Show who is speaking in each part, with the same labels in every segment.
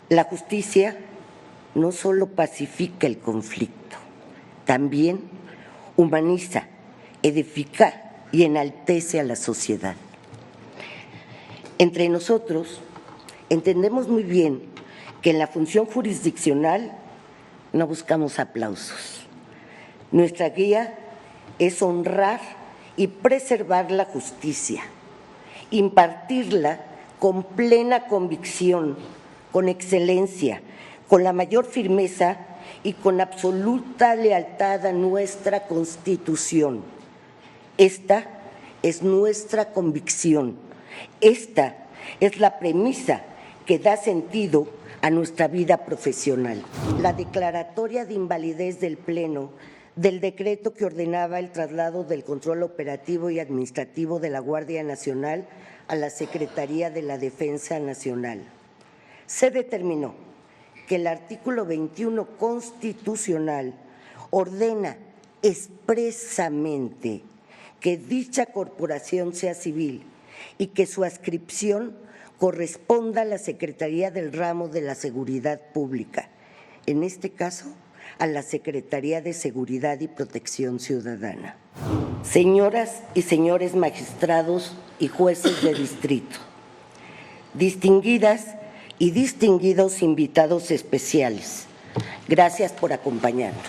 Speaker 1: La justicia no solo pacifica el conflicto, también humaniza, edifica y enaltece a la sociedad. Entre nosotros entendemos muy bien que en la función jurisdiccional no buscamos aplausos. Nuestra guía es honrar y preservar la justicia, impartirla con plena convicción, con excelencia, con la mayor firmeza y con absoluta lealtad a nuestra Constitución. Esta es nuestra convicción, esta es la premisa que da sentido a nuestra vida profesional. La declaratoria de invalidez del Pleno del decreto que ordenaba el traslado del control operativo y administrativo de la Guardia Nacional a la Secretaría de la Defensa Nacional. Se determinó que el artículo 21 constitucional ordena expresamente que dicha corporación sea civil y que su adscripción corresponda a la Secretaría del Ramo de la Seguridad Pública, en este caso a la Secretaría de Seguridad y Protección Ciudadana. Señoras y señores magistrados y jueces de distrito, distinguidas y distinguidos invitados especiales, gracias por acompañarnos.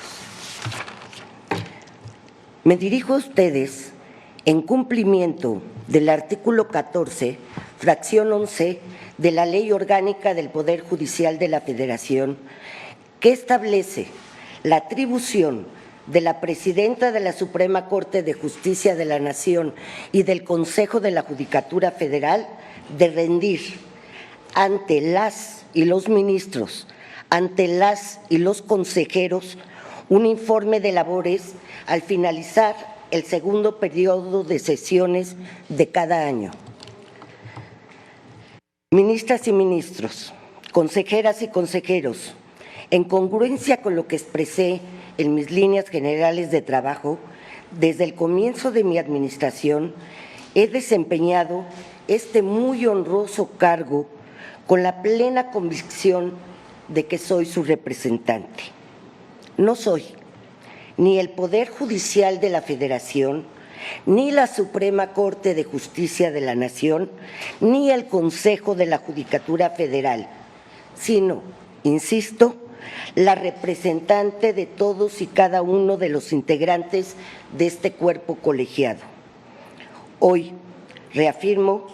Speaker 1: Me dirijo a ustedes en cumplimiento del artículo 14, fracción 11 de la Ley Orgánica del Poder Judicial de la Federación, que establece la atribución de la Presidenta de la Suprema Corte de Justicia de la Nación y del Consejo de la Judicatura Federal de rendir ante las y los ministros, ante las y los consejeros, un informe de labores al finalizar el segundo periodo de sesiones de cada año. Ministras y ministros, consejeras y consejeros, en congruencia con lo que expresé en mis líneas generales de trabajo, desde el comienzo de mi administración he desempeñado este muy honroso cargo con la plena convicción de que soy su representante. No soy ni el Poder Judicial de la Federación, ni la Suprema Corte de Justicia de la Nación, ni el Consejo de la Judicatura Federal, sino, insisto, la representante de todos y cada uno de los integrantes de este cuerpo colegiado. Hoy reafirmo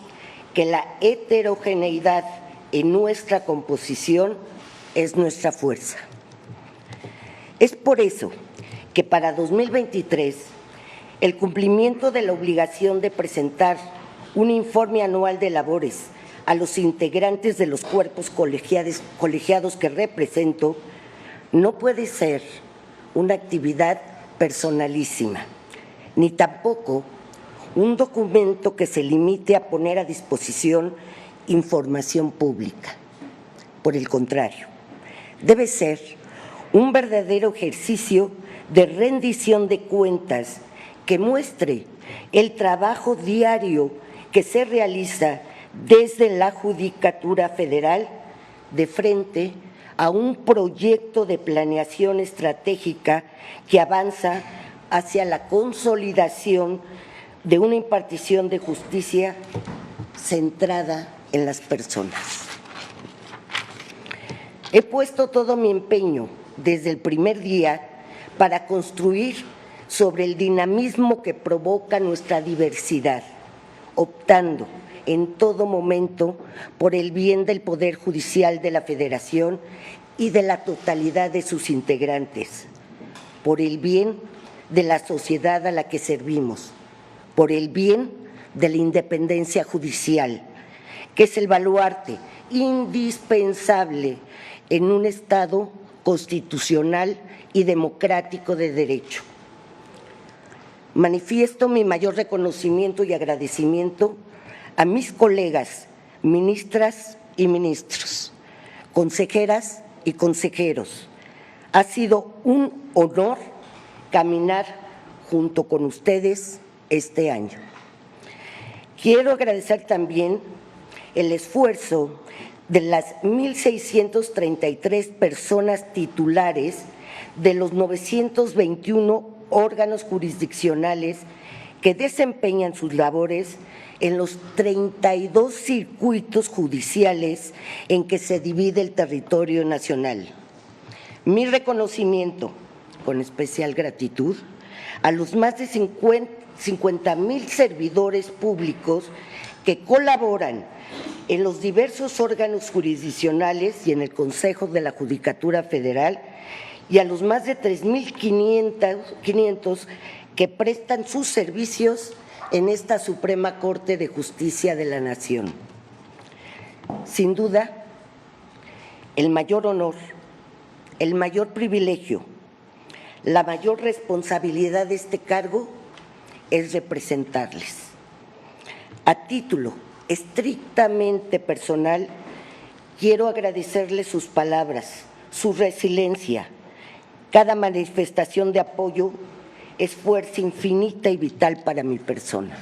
Speaker 1: que la heterogeneidad en nuestra composición es nuestra fuerza. Es por eso que para 2023 el cumplimiento de la obligación de presentar un informe anual de labores a los integrantes de los cuerpos colegiados que represento no puede ser una actividad personalísima, ni tampoco un documento que se limite a poner a disposición información pública. Por el contrario, debe ser un verdadero ejercicio de rendición de cuentas que muestre el trabajo diario que se realiza desde la Judicatura Federal de frente a un proyecto de planeación estratégica que avanza hacia la consolidación de una impartición de justicia centrada en las personas. He puesto todo mi empeño desde el primer día para construir sobre el dinamismo que provoca nuestra diversidad, optando en todo momento por el bien del Poder Judicial de la Federación y de la totalidad de sus integrantes, por el bien de la sociedad a la que servimos, por el bien de la independencia judicial, que es el baluarte indispensable en un Estado constitucional y democrático de derecho. Manifiesto mi mayor reconocimiento y agradecimiento a mis colegas, ministras y ministros, consejeras y consejeros. Ha sido un honor caminar junto con ustedes este año. Quiero agradecer también el esfuerzo de las 1,633 personas titulares de los 921 órganos jurisdiccionales que desempeñan sus labores en los 32 circuitos judiciales en que se divide el territorio nacional. Mi reconocimiento, con especial gratitud, a los más de 50,000 servidores públicos que colaboran en los diversos órganos jurisdiccionales y en el Consejo de la Judicatura Federal, y a los más de 3,500 que prestan sus servicios en esta Suprema Corte de Justicia de la Nación. Sin duda, el mayor honor, el mayor privilegio, la mayor responsabilidad de este cargo es representarles. A título estrictamente personal, quiero agradecerles sus palabras, su resiliencia. Cada manifestación de apoyo es fuerza infinita y vital para mi persona.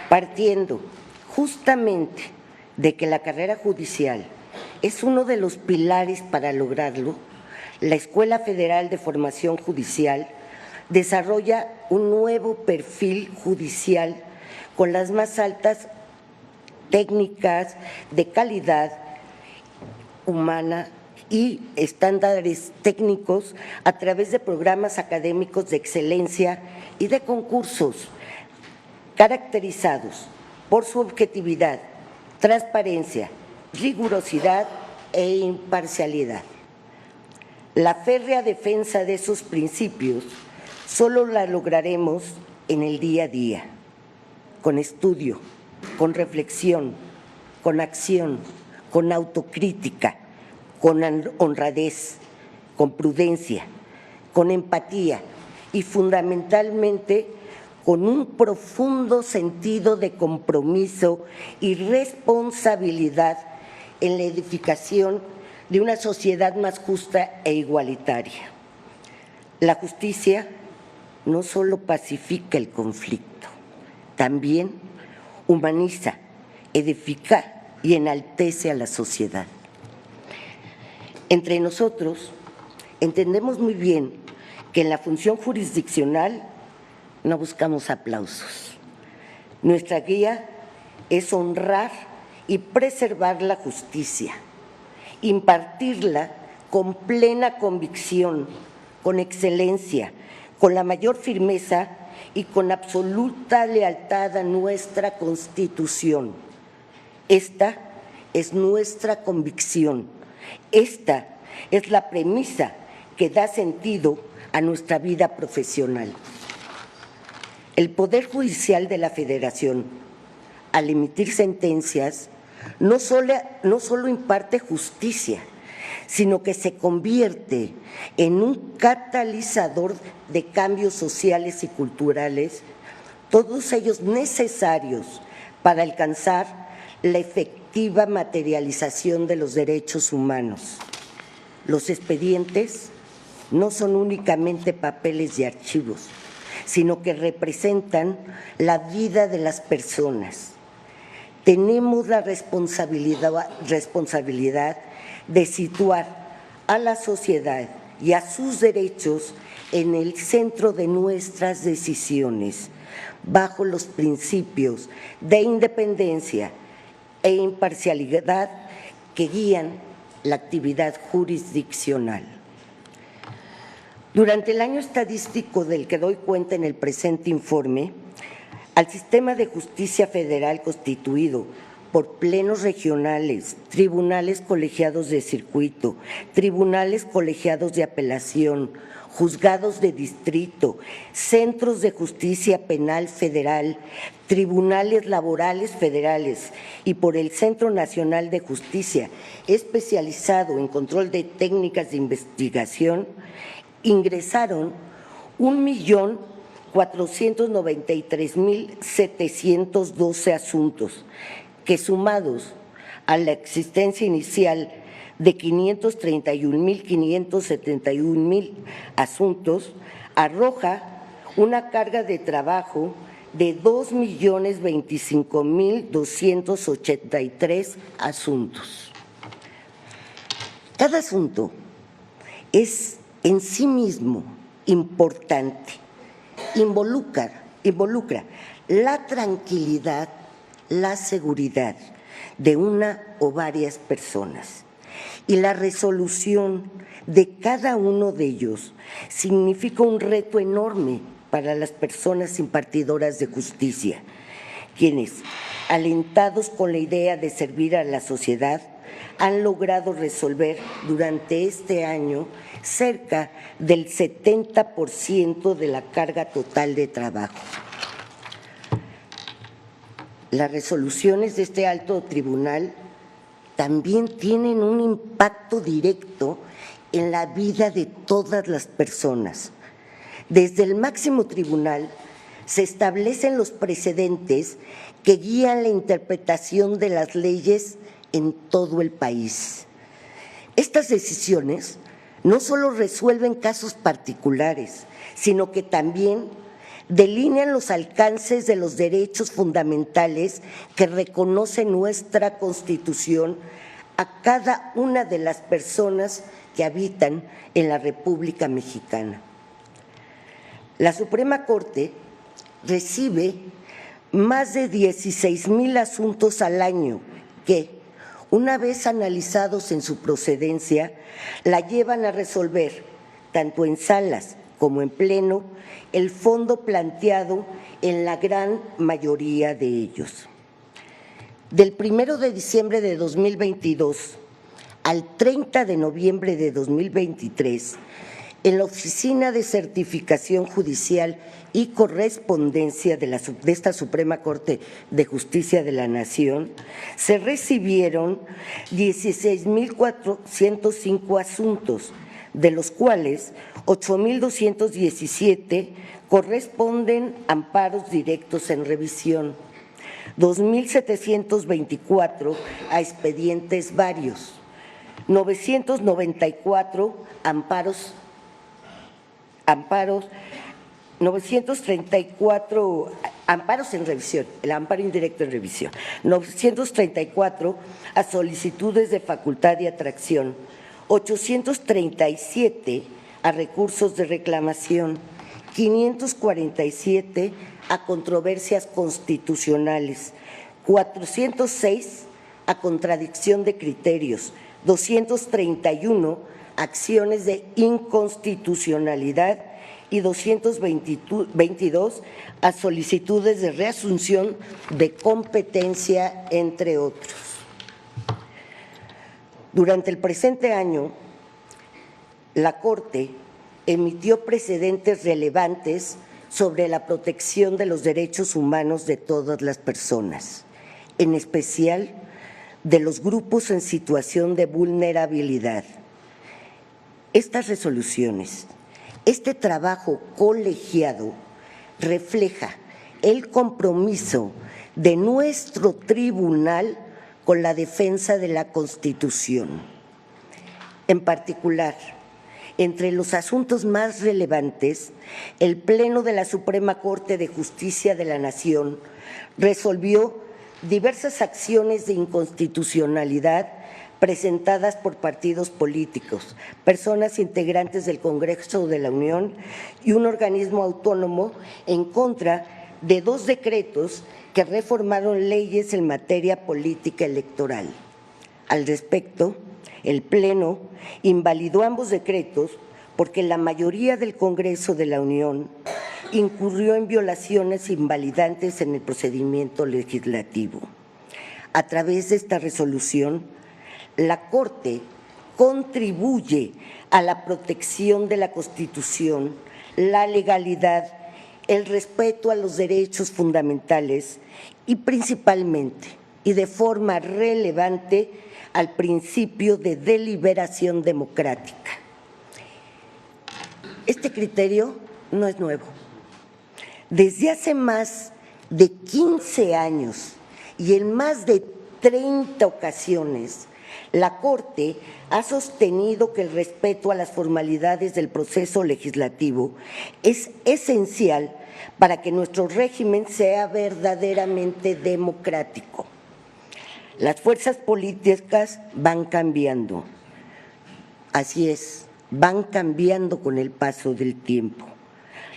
Speaker 1: Partiendo justamente de que la carrera judicial es uno de los pilares para lograrlo, la Escuela Federal de Formación Judicial desarrolla un nuevo perfil judicial con las más altas técnicas de calidad humana y estándares técnicos a través de programas académicos de excelencia y de concursos caracterizados por su objetividad, transparencia, rigurosidad e imparcialidad. La férrea defensa de esos principios solo la lograremos en el día a día, con estudio, con reflexión, con acción, con autocrítica, con honradez, con prudencia, con empatía y fundamentalmente con un profundo sentido de compromiso y responsabilidad en la edificación de una sociedad más justa e igualitaria. La justicia no solo pacifica el conflicto, también humaniza, edifica y enaltece a la sociedad. Entre nosotros entendemos muy bien que en la función jurisdiccional no buscamos aplausos. Nuestra guía es honrar y preservar la justicia, impartirla con plena convicción, con excelencia, con la mayor firmeza y con absoluta lealtad a nuestra Constitución. Esta es nuestra convicción, esta es la premisa que da sentido a nuestra vida profesional. El Poder Judicial de la Federación, al emitir sentencias, no solo imparte justicia, sino que se convierte en un catalizador de cambios sociales y culturales, todos ellos necesarios para alcanzar la efectiva materialización de los derechos humanos. Los expedientes no son únicamente papeles y archivos, sino que representan la vida de las personas. Tenemos la responsabilidad de situar a la sociedad y a sus derechos en el centro de nuestras decisiones, bajo los principios de independencia e imparcialidad que guían la actividad jurisdiccional. Durante el año estadístico del que doy cuenta en el presente informe, al sistema de justicia federal constituido por plenos regionales, tribunales colegiados de circuito, tribunales colegiados de apelación, juzgados de distrito, centros de justicia penal federal, tribunales laborales federales y por el Centro Nacional de Justicia especializado en control de técnicas de investigación, ingresaron 493,712 asuntos, que sumados a la existencia inicial de 531,571 asuntos, arroja una carga de trabajo de 2,025,283 asuntos. Cada asunto es en sí mismo importante, involucra la tranquilidad, la seguridad de una o varias personas, y la resolución de cada uno de ellos significa un reto enorme para las personas impartidoras de justicia, quienes, alentados con la idea de servir a la sociedad, han logrado resolver durante este año cerca del 70% de la carga total de trabajo. Las resoluciones de este alto tribunal también tienen un impacto directo en la vida de todas las personas. Desde el máximo tribunal se establecen los precedentes que guían la interpretación de las leyes en todo el país. Estas decisiones no solo resuelven casos particulares, sino que también delinean los alcances de los derechos fundamentales que reconoce nuestra Constitución a cada una de las personas que habitan en la República Mexicana. La Suprema Corte recibe más de 16,000 asuntos al año que, una vez analizados en su procedencia, la llevan a resolver, tanto en salas como en pleno, el fondo planteado en la gran mayoría de ellos. Del 1 de diciembre de 2022 al 30 de noviembre de 2023, en la Oficina de Certificación Judicial y Correspondencia de esta Suprema Corte de Justicia de la Nación, se recibieron 16,405 asuntos, de los cuales 8,217 corresponden a amparos directos en revisión, 2,724 a expedientes varios, 994 934 amparos en revisión, el amparo indirecto en revisión, 934 a solicitudes de facultad de atracción, 837 a recursos de reclamación, 547 a controversias constitucionales, 406 a contradicción de criterios, 231 acciones de inconstitucionalidad y 222 a solicitudes de reasunción de competencia, entre otros. Durante el presente año, la Corte emitió precedentes relevantes sobre la protección de los derechos humanos de todas las personas, en especial de los grupos en situación de vulnerabilidad. Estas resoluciones, este trabajo colegiado, refleja el compromiso de nuestro tribunal con la defensa de la Constitución. En particular, entre los asuntos más relevantes, el Pleno de la Suprema Corte de Justicia de la Nación resolvió diversas acciones de inconstitucionalidad presentadas por partidos políticos, personas integrantes del Congreso de la Unión y un organismo autónomo en contra de 2 decretos que reformaron leyes en materia política electoral. Al respecto, el Pleno invalidó ambos decretos porque la mayoría del Congreso de la Unión incurrió en violaciones invalidantes en el procedimiento legislativo. A través de esta resolución, la Corte contribuye a la protección de la Constitución, la legalidad, el respeto a los derechos fundamentales y principalmente y de forma relevante al principio de deliberación democrática. Este criterio no es nuevo. Desde hace más de 15 años y en más de 30 ocasiones, la Corte ha sostenido que el respeto a las formalidades del proceso legislativo es esencial para que nuestro régimen sea verdaderamente democrático. Las fuerzas políticas van cambiando, así es, van cambiando con el paso del tiempo.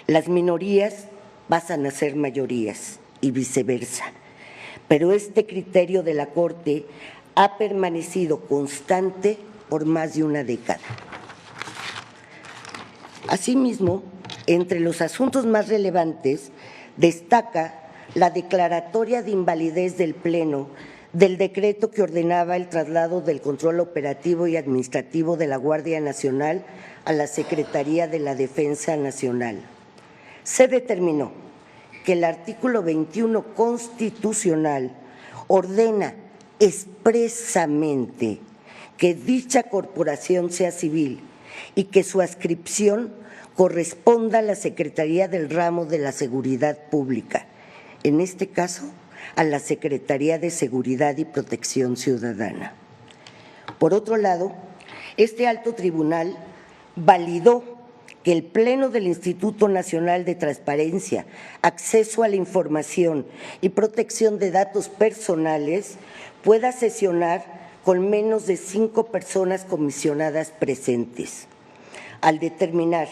Speaker 1: Las minorías pasan a ser mayorías y viceversa, pero este criterio de la Corte ha permanecido constante por más de una década. Asimismo, entre los asuntos más relevantes, destaca la declaratoria de invalidez del Pleno del decreto que ordenaba el traslado del control operativo y administrativo de la Guardia Nacional a la Secretaría de la Defensa Nacional. Se determinó que el artículo 21 constitucional ordena expresamente que dicha corporación sea civil y que su adscripción corresponda a la Secretaría del Ramo de la Seguridad Pública, en este caso a la Secretaría de Seguridad y Protección Ciudadana. Por otro lado, este alto tribunal validó que el Pleno del Instituto Nacional de Transparencia, Acceso a la Información y Protección de Datos Personales pueda sesionar con menos de 5 personas comisionadas presentes, al determinar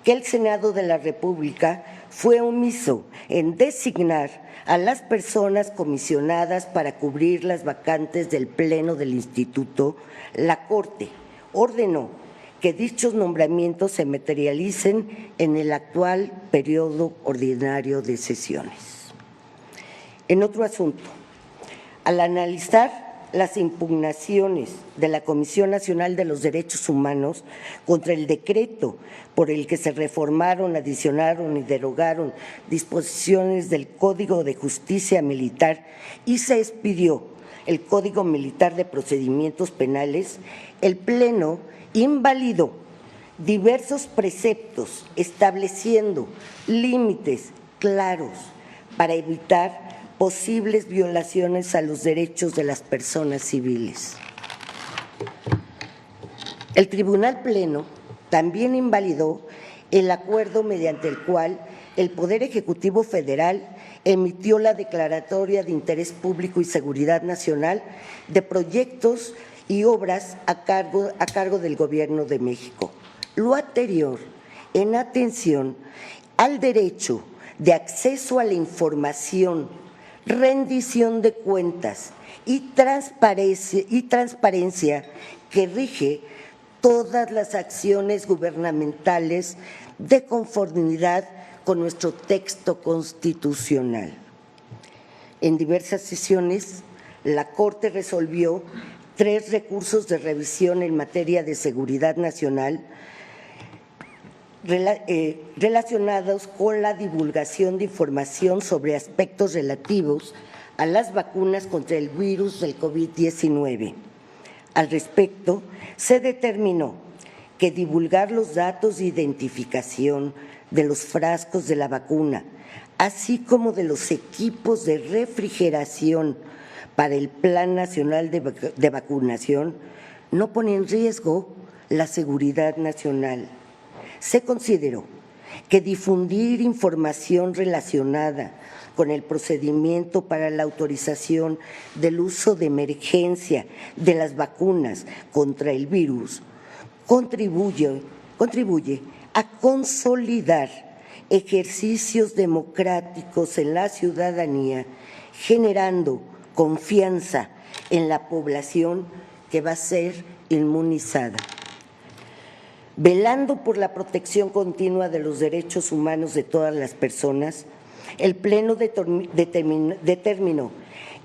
Speaker 1: que el Senado de la República fue omiso en designar a las personas comisionadas para cubrir las vacantes del Pleno del Instituto. La Corte ordenó que dichos nombramientos se materialicen en el actual periodo ordinario de sesiones. En otro asunto, al analizar las impugnaciones de la Comisión Nacional de los Derechos Humanos contra el decreto por el que se reformaron, adicionaron y derogaron disposiciones del Código de Justicia Militar y se expidió el Código Militar de Procedimientos Penales, el Pleno invalidó diversos preceptos estableciendo límites claros para evitar posibles violaciones a los derechos de las personas civiles. El Tribunal Pleno también invalidó el acuerdo mediante el cual el Poder Ejecutivo Federal emitió la Declaratoria de Interés Público y Seguridad Nacional de proyectos y obras a cargo del Gobierno de México. Lo anterior en atención al derecho de acceso a la información, rendición de cuentas y transparencia que rige todas las acciones gubernamentales de conformidad con nuestro texto constitucional. En diversas sesiones, la Corte resolvió 3 recursos de revisión en materia de seguridad nacional relacionados con la divulgación de información sobre aspectos relativos a las vacunas contra el virus del COVID-19. Al respecto, se determinó que divulgar los datos de identificación de los frascos de la vacuna, así como de los equipos de refrigeración para el Plan Nacional de Vacunación, no pone en riesgo la seguridad nacional. Se consideró que difundir información relacionada con el procedimiento para la autorización del uso de emergencia de las vacunas contra el virus contribuye a consolidar ejercicios democráticos en la ciudadanía, generando confianza en la población que va a ser inmunizada. Velando por la protección continua de los derechos humanos de todas las personas, el Pleno determinó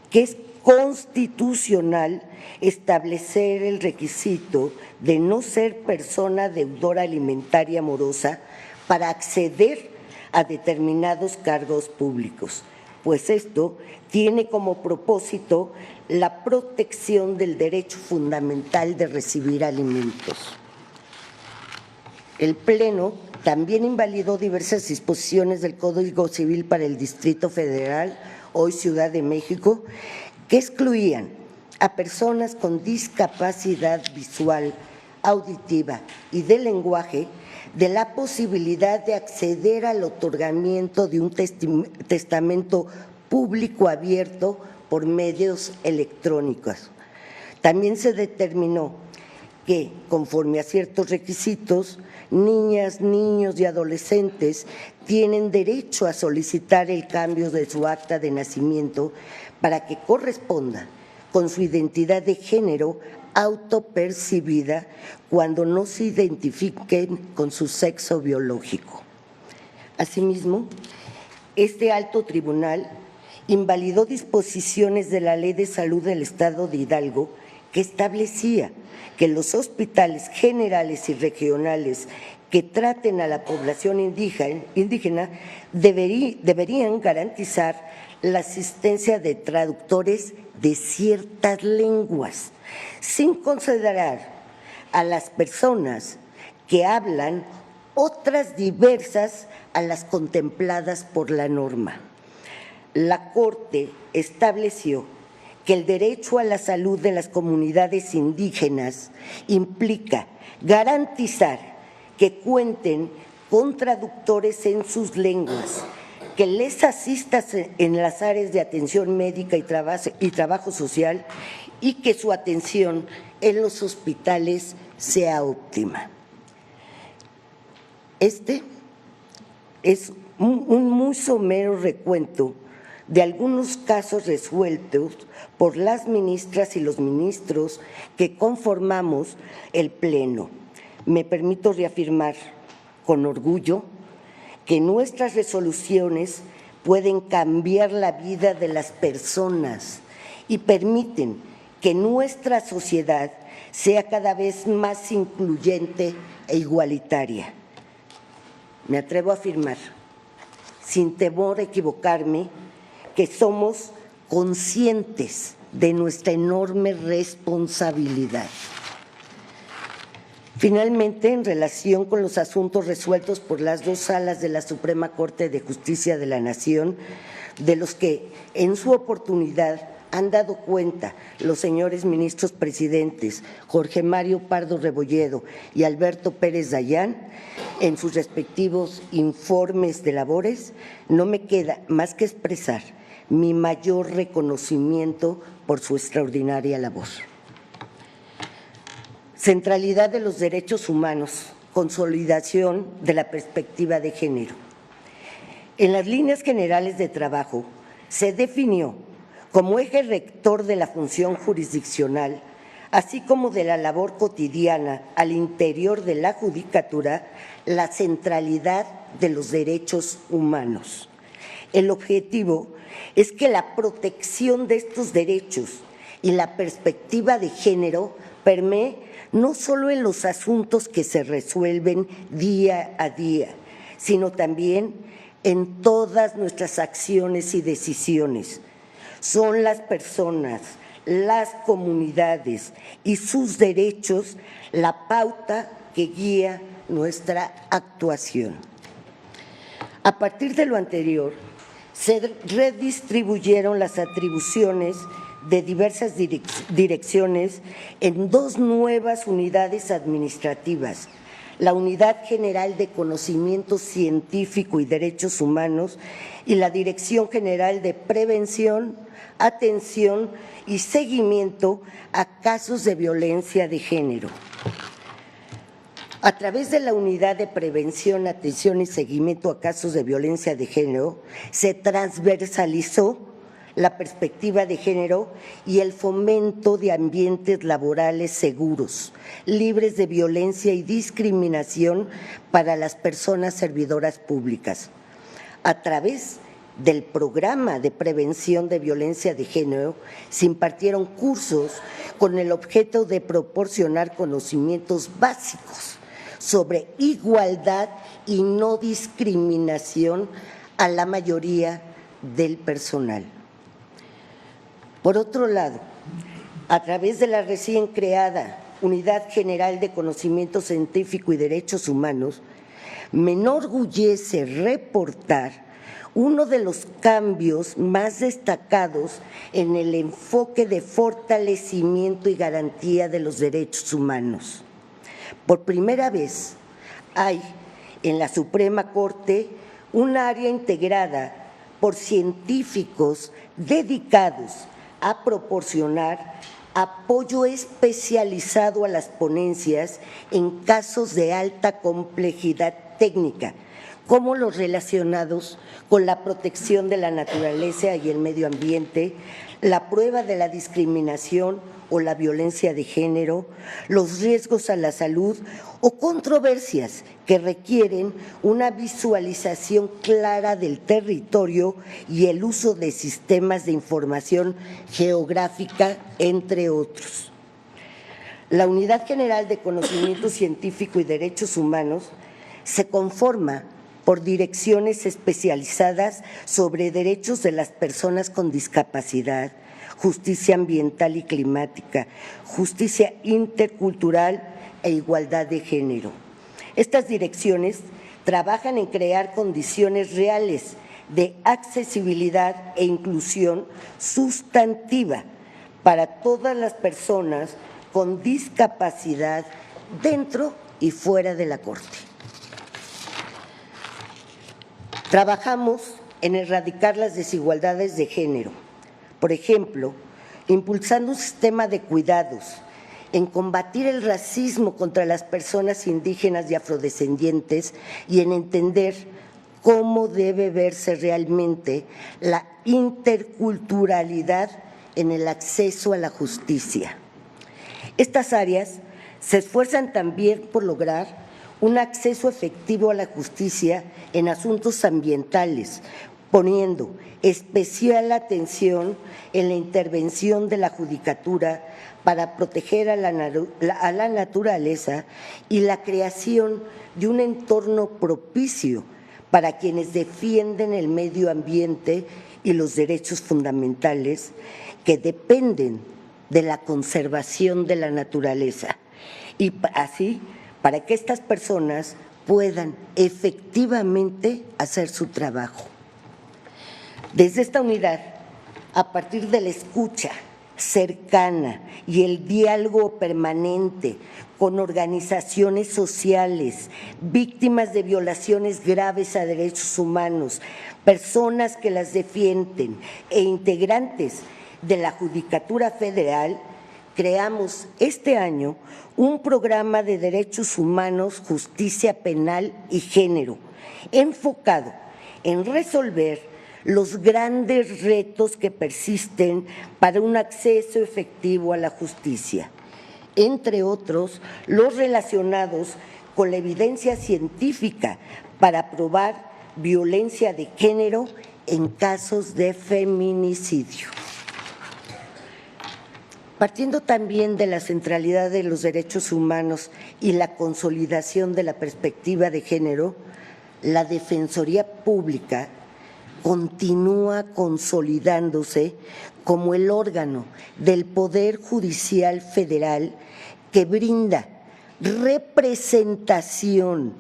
Speaker 1: que es constitucional establecer el requisito de no ser persona deudora alimentaria morosa para acceder a determinados cargos públicos, pues esto tiene como propósito la protección del derecho fundamental de recibir alimentos. El Pleno También invalidó diversas disposiciones del Código Civil para el Distrito Federal, hoy Ciudad de México, que excluían a personas con discapacidad visual, auditiva y de lenguaje de la posibilidad de acceder al otorgamiento de un testamento público abierto por medios electrónicos. También se determinó que, conforme a ciertos requisitos, niñas, niños y adolescentes tienen derecho a solicitar el cambio de su acta de nacimiento para que corresponda con su identidad de género autopercibida cuando no se identifiquen con su sexo biológico. Asimismo, este alto tribunal invalidó disposiciones de la Ley de Salud del Estado de Hidalgo que establecía que los hospitales generales y regionales que traten a la población indígena deberían garantizar la asistencia de traductores de ciertas lenguas, sin considerar a las personas que hablan otras diversas a las contempladas por la norma. La Corte estableció que el derecho a la salud de las comunidades indígenas implica garantizar que cuenten con traductores en sus lenguas, que les asista en las áreas de atención médica y trabajo social y que su atención en los hospitales sea óptima. Este es un muy somero recuento de algunos casos resueltos por las ministras y los ministros que conformamos el Pleno. Me permito reafirmar con orgullo que nuestras resoluciones pueden cambiar la vida de las personas y permiten que nuestra sociedad sea cada vez más incluyente e igualitaria. Me atrevo a afirmar, sin temor a equivocarme, que somos conscientes de nuestra enorme responsabilidad. Finalmente, en relación con los asuntos resueltos por las dos salas de la Suprema Corte de Justicia de la Nación, de los que en su oportunidad han dado cuenta los señores ministros presidentes Jorge Mario Pardo Rebolledo y Alberto Pérez Dayán, en sus respectivos informes de labores, no me queda más que expresar mi mayor reconocimiento por su extraordinaria labor. Centralidad de los derechos humanos, consolidación de la perspectiva de género. En las líneas generales de trabajo se definió como eje rector de la función jurisdiccional, así como de la labor cotidiana al interior de la judicatura, la centralidad de los derechos humanos. El objetivo es que la protección de estos derechos y la perspectiva de género permee no solo en los asuntos que se resuelven día a día, sino también en todas nuestras acciones y decisiones. Son las personas, las comunidades y sus derechos la pauta que guía nuestra actuación. A partir de lo anterior, se redistribuyeron las atribuciones de diversas direcciones en dos nuevas unidades administrativas, la Unidad General de Conocimiento Científico y Derechos Humanos y la Dirección General de Prevención, Atención y Seguimiento a Casos de Violencia de Género. A través de la Unidad de Prevención, Atención y Seguimiento a Casos de Violencia de Género, se transversalizó la perspectiva de género y el fomento de ambientes laborales seguros, libres de violencia y discriminación para las personas servidoras públicas. A través del programa de prevención de violencia de género se impartieron cursos con el objeto de proporcionar conocimientos básicos sobre igualdad y no discriminación a la mayoría del personal. Por otro lado, a través de la recién creada Unidad General de Conocimiento Científico y Derechos Humanos, me enorgullece reportar uno de los cambios más destacados en el enfoque de fortalecimiento y garantía de los derechos humanos. Por primera vez hay en la Suprema Corte un área integrada por científicos dedicados a proporcionar apoyo especializado a las ponencias en casos de alta complejidad técnica, como los relacionados con la protección de la naturaleza y el medio ambiente, la prueba de la discriminación o la violencia de género, los riesgos a la salud o controversias que requieren una visualización clara del territorio y el uso de sistemas de información geográfica, entre otros. La Unidad General de Conocimiento Científico y Derechos Humanos se conforma por direcciones especializadas sobre derechos de las personas con discapacidad, justicia ambiental y climática, justicia intercultural e igualdad de género. Estas direcciones trabajan en crear condiciones reales de accesibilidad e inclusión sustantiva para todas las personas con discapacidad dentro y fuera de la Corte. Trabajamos en erradicar las desigualdades de género, por ejemplo, impulsando un sistema de cuidados, en combatir el racismo contra las personas indígenas y afrodescendientes y en entender cómo debe verse realmente la interculturalidad en el acceso a la justicia. Estas áreas se esfuerzan también por lograr un acceso efectivo a la justicia en asuntos ambientales, poniendo especial atención en la intervención de la judicatura para proteger a la naturaleza y la creación de un entorno propicio para quienes defienden el medio ambiente y los derechos fundamentales que dependen de la conservación de la naturaleza, y así para que estas personas puedan efectivamente hacer su trabajo. Desde esta unidad, a partir de la escucha cercana y el diálogo permanente con organizaciones sociales, víctimas de violaciones graves a derechos humanos, personas que las defienden e integrantes de la Judicatura Federal, creamos este año un programa de derechos humanos, justicia penal y género, enfocado en resolver los grandes retos que persisten para un acceso efectivo a la justicia, entre otros los relacionados con la evidencia científica para probar violencia de género en casos de feminicidio. Partiendo también de la centralidad de los derechos humanos y la consolidación de la perspectiva de género, la Defensoría Pública continúa consolidándose como el órgano del Poder Judicial Federal que brinda representación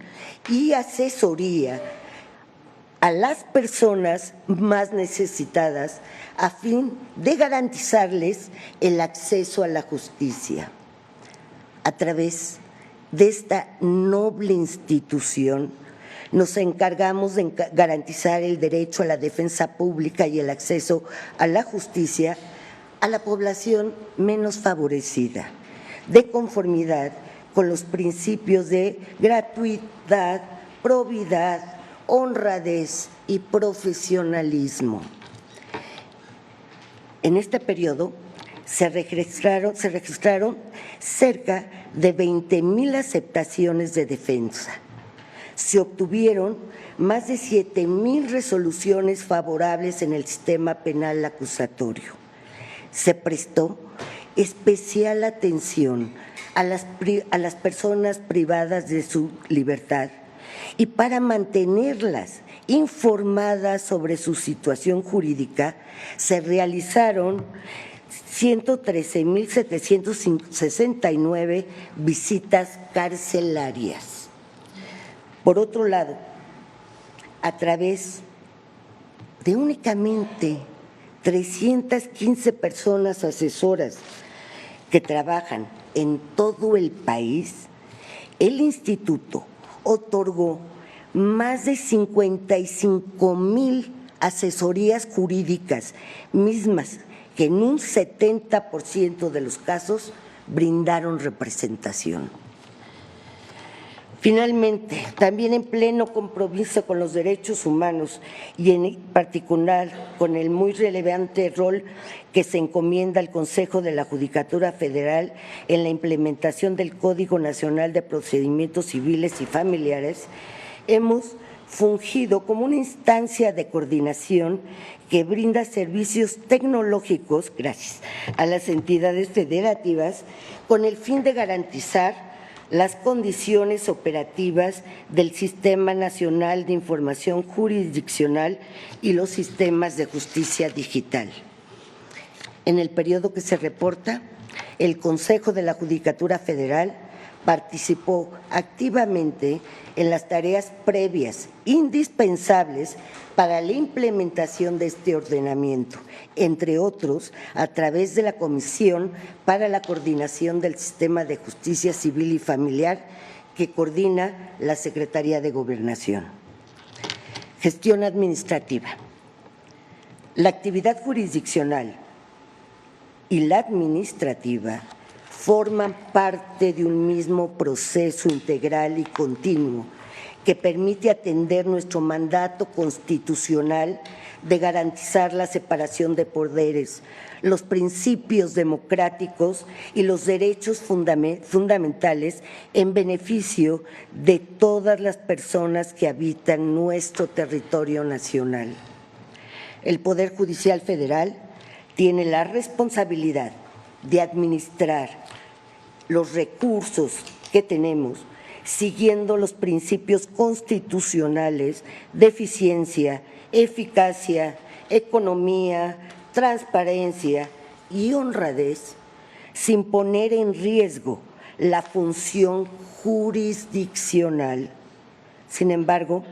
Speaker 1: y asesoría a las personas más necesitadas a fin de garantizarles el acceso a la justicia. A través de esta noble institución nos encargamos de garantizar el derecho a la defensa pública y el acceso a la justicia a la población menos favorecida, de conformidad con los principios de gratuidad, probidad, honradez y profesionalismo. En este periodo se registraron cerca de 20,000 aceptaciones de defensa. Se obtuvieron más de 7,000 resoluciones favorables en el sistema penal acusatorio. Se prestó especial atención a las personas privadas de su libertad y para mantenerlas informadas sobre su situación jurídica se realizaron 113,769 visitas carcelarias. Por otro lado, a través de únicamente 315 personas asesoras que trabajan en todo el país, el instituto otorgó más de 55,000 asesorías jurídicas, mismas que en un 70% de los casos brindaron representación. Finalmente, también en pleno compromiso con los derechos humanos y en particular con el muy relevante rol que se encomienda al Consejo de la Judicatura Federal en la implementación del Código Nacional de Procedimientos Civiles y Familiares, hemos fungido como una instancia de coordinación que brinda servicios tecnológicos, gracias a las entidades federativas, con el fin de garantizar las condiciones operativas del Sistema Nacional de Información Jurisdiccional y los sistemas de justicia digital. En el periodo que se reporta, el Consejo de la Judicatura Federal participó activamente en las tareas previas indispensables para la implementación de este ordenamiento, entre otros, a través de la Comisión para la Coordinación del Sistema de Justicia Civil y Familiar, que coordina la Secretaría de Gobernación. Gestión administrativa. La actividad jurisdiccional y la administrativa forman parte de un mismo proceso integral y continuo que permite atender nuestro mandato constitucional de garantizar la separación de poderes, los principios democráticos y los derechos fundamentales en beneficio de todas las personas que habitan nuestro territorio nacional. El Poder Judicial Federal tiene la responsabilidad de administrar los recursos que tenemos siguiendo los principios constitucionales de eficiencia, eficacia, economía, transparencia y honradez, sin poner en riesgo la función jurisdiccional. Sin embargo,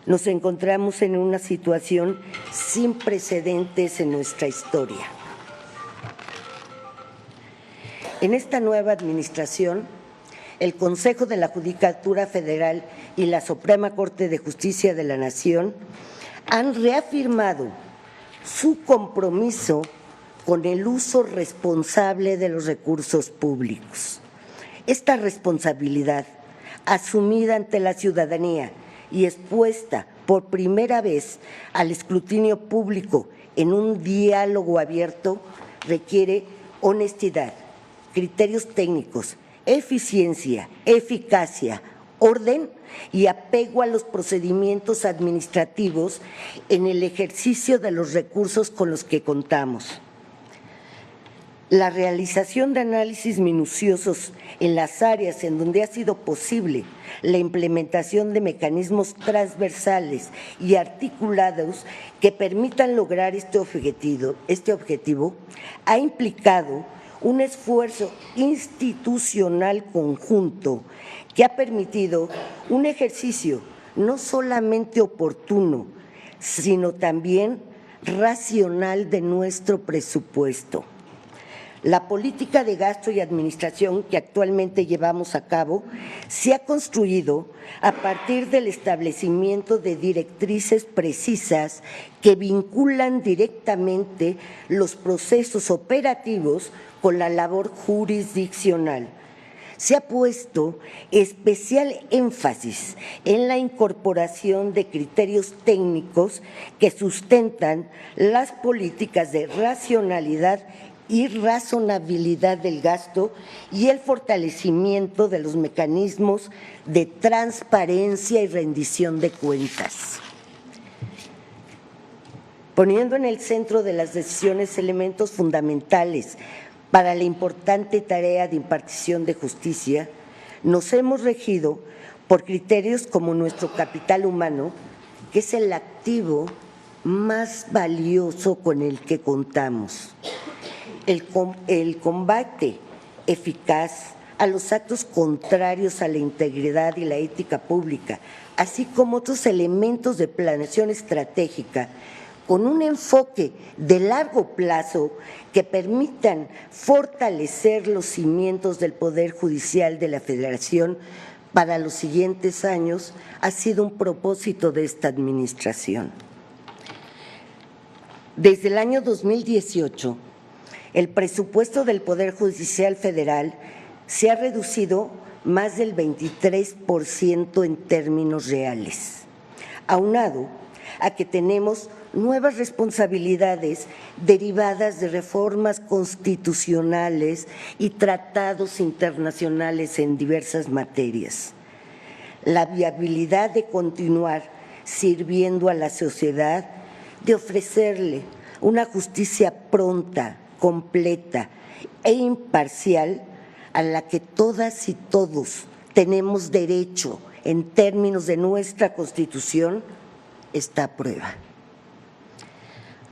Speaker 1: nos encontramos en una situación sin precedentes en nuestra historia. En esta nueva administración, el Consejo de la Judicatura Federal y la Suprema Corte de Justicia de la Nación han reafirmado su compromiso con el uso responsable de los recursos públicos. Esta responsabilidad, asumida ante la ciudadanía y expuesta por primera vez al escrutinio público en un diálogo abierto, requiere honestidad, criterios técnicos, eficiencia, eficacia, orden y apego a los procedimientos administrativos en el ejercicio de los recursos con los que contamos. La realización de análisis minuciosos en las áreas en donde ha sido posible la implementación de mecanismos transversales y articulados que permitan lograr este objetivo ha implicado un esfuerzo institucional conjunto que ha permitido un ejercicio no solamente oportuno, sino también racional de nuestro presupuesto. La política de gasto y administración que actualmente llevamos a cabo se ha construido a partir del establecimiento de directrices precisas que vinculan directamente los procesos operativos con la labor jurisdiccional. Se ha puesto especial énfasis en la incorporación de criterios técnicos que sustentan las políticas de racionalidad y razonabilidad del gasto y el fortalecimiento de los mecanismos de transparencia y rendición de cuentas. Poniendo en el centro de las decisiones elementos fundamentales para la importante tarea de impartición de justicia, nos hemos regido por criterios como nuestro capital humano, que es el activo más valioso con el que contamos. El combate eficaz a los actos contrarios a la integridad y la ética pública, así como otros elementos de planeación estratégica, con un enfoque de largo plazo que permitan fortalecer los cimientos del Poder Judicial de la Federación para los siguientes años, ha sido un propósito de esta administración. Desde el año 2018, el presupuesto del Poder Judicial Federal se ha reducido más del 23% en términos reales, aunado a que tenemos nuevas responsabilidades derivadas de reformas constitucionales y tratados internacionales en diversas materias. La viabilidad de continuar sirviendo a la sociedad, de ofrecerle una justicia pronta, completa e imparcial a la que todas y todos tenemos derecho en términos de nuestra Constitución, está a prueba.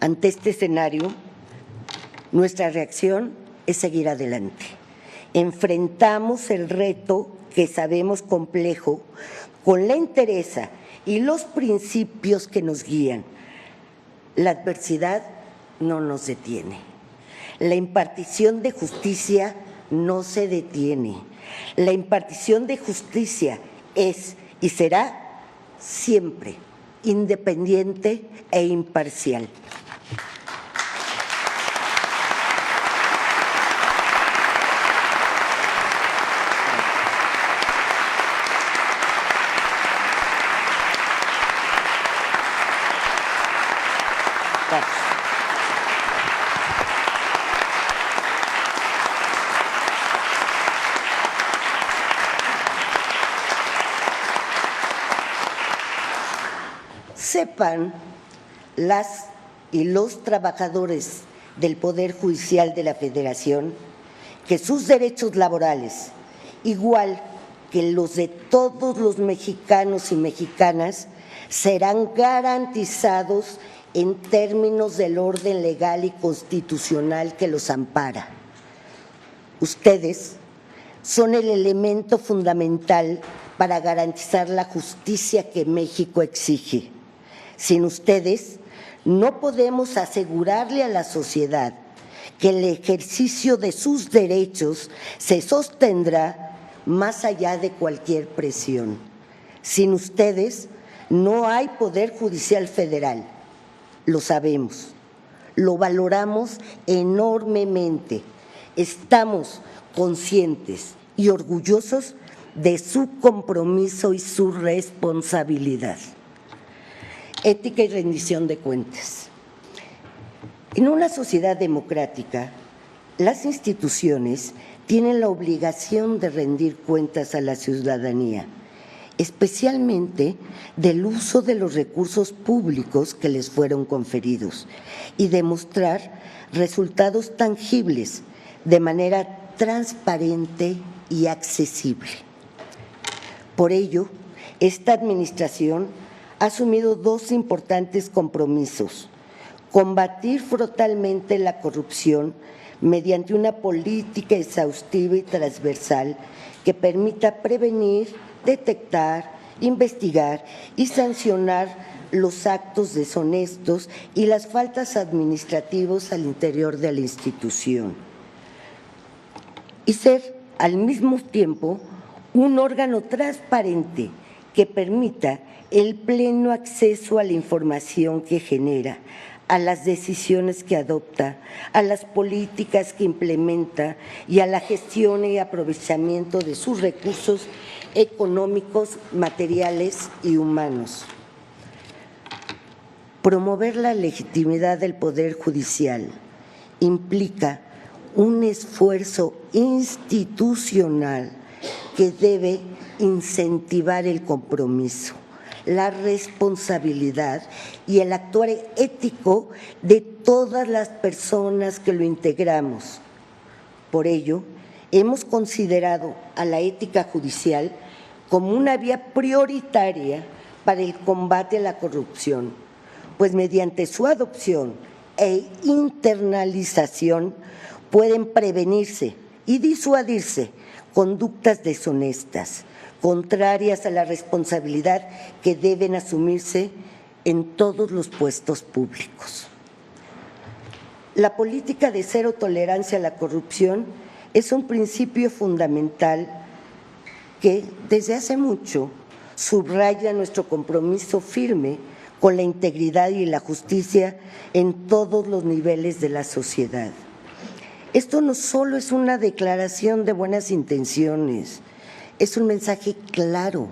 Speaker 1: Ante este escenario, nuestra reacción es seguir adelante. Enfrentamos el reto que sabemos complejo con la entereza y los principios que nos guían. La adversidad no nos detiene. La impartición de justicia no se detiene. La impartición de justicia es y será siempre independiente e imparcial. Sepan las y los trabajadores del Poder Judicial de la Federación que sus derechos laborales, igual que los de todos los mexicanos y mexicanas, serán garantizados en términos del orden legal y constitucional que los ampara. Ustedes son el elemento fundamental para garantizar la justicia que México exige. Sin ustedes, no podemos asegurarle a la sociedad que el ejercicio de sus derechos se sostendrá más allá de cualquier presión. Sin ustedes, no hay Poder Judicial Federal. Lo sabemos, lo valoramos enormemente. Estamos conscientes y orgullosos de su compromiso y su responsabilidad. Ética y rendición de cuentas. En una sociedad democrática, las instituciones tienen la obligación de rendir cuentas a la ciudadanía, especialmente del uso de los recursos públicos que les fueron conferidos y demostrar resultados tangibles de manera transparente y accesible. Por ello, esta administración ha asumido dos importantes compromisos: combatir frontalmente la corrupción mediante una política exhaustiva y transversal que permita prevenir, detectar, investigar y sancionar los actos deshonestos y las faltas administrativas al interior de la institución. Y ser, al mismo tiempo, un órgano transparente que permita el pleno acceso a la información que genera, a las decisiones que adopta, a las políticas que implementa y a la gestión y aprovechamiento de sus recursos económicos, materiales y humanos. Promover la legitimidad del Poder Judicial implica un esfuerzo institucional que debe incentivar el compromiso, la responsabilidad y el actuar ético de todas las personas que lo integramos. Por ello, hemos considerado a la ética judicial como una vía prioritaria para el combate a la corrupción, pues mediante su adopción e internalización pueden prevenirse y disuadirse conductas deshonestas, contrarias a la responsabilidad que deben asumirse en todos los puestos públicos. La política de cero tolerancia a la corrupción es un principio fundamental que desde hace mucho subraya nuestro compromiso firme con la integridad y la justicia en todos los niveles de la sociedad. Esto no solo es una declaración de buenas intenciones, es un mensaje claro.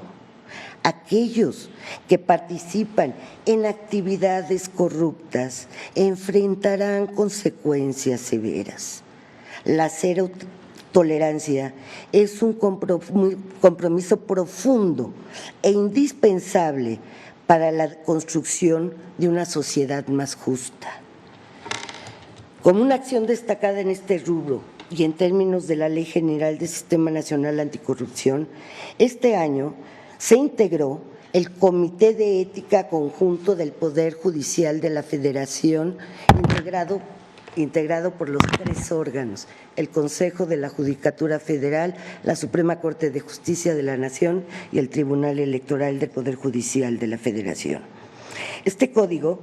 Speaker 1: Aquellos que participan en actividades corruptas enfrentarán consecuencias severas. La cero tolerancia es un compromiso profundo e indispensable para la construcción de una sociedad más justa. Como una acción destacada en este rubro y en términos de la Ley General del Sistema Nacional Anticorrupción, este año se integró el Comité de Ética Conjunto del Poder Judicial de la Federación, integrado por los 3 órganos: el Consejo de la Judicatura Federal, la Suprema Corte de Justicia de la Nación y el Tribunal Electoral del Poder Judicial de la Federación. Este código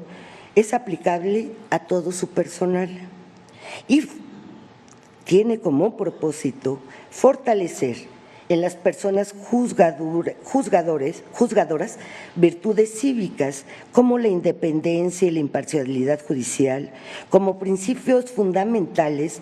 Speaker 1: es aplicable a todo su personal y tiene como propósito fortalecer en las personas juzgadoras virtudes cívicas como la independencia y la imparcialidad judicial como principios fundamentales